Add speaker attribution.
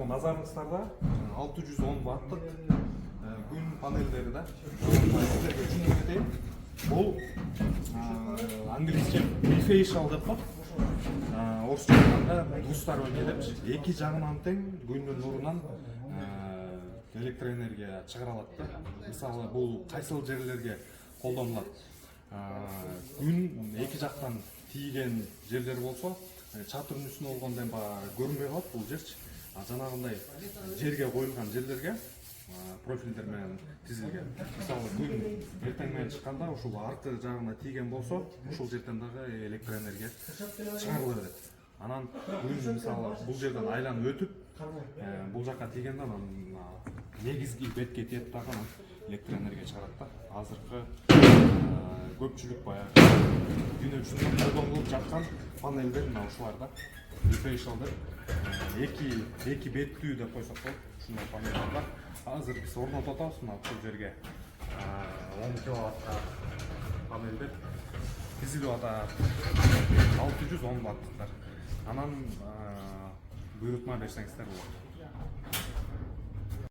Speaker 1: бул назарыңыздарда 610 ваттык күн панелдери да. Силерге түшүндүрүп кетейин. Бул англисче bifacial деп коет. Орусча айтканда бустар деп эки жагынан тең күндүн нурунан электроэнергия чыгара алат да. Мисалы бул кайсыл жерлерге колдонулат? Күн эки жактан тийген жерлер болсо, чатырдын үстүнө болгондон көрүнбөй калат бул жерчи. Жанагындай жерге коюлган жерлерге профилдер менен тизилген. Мисалы күн эртең менен чыкканда ушул аркы жагына тийген болсо, ушул жерден дагы электроэнергия чыгарыла берет. Анан күн мисалы бул жерден айланып өтүп, бул жакка тийгенде анан негизги бетке тиет дагы анан электроэнергия чыгарат да. Азыркы көпчүлүк баягы күн үчүн колдонулуп жаткан панелдер мына ушулар да. Bifacial деп эки беттүү деп койсок болот. Ушундай панелдер бар. Азыр биз орнотуп атабыз мына ушул жерге 10 киловаттка панелдер тизилип атат. 610 ваттыктар. Анан буйрутма берсеңиздер болот.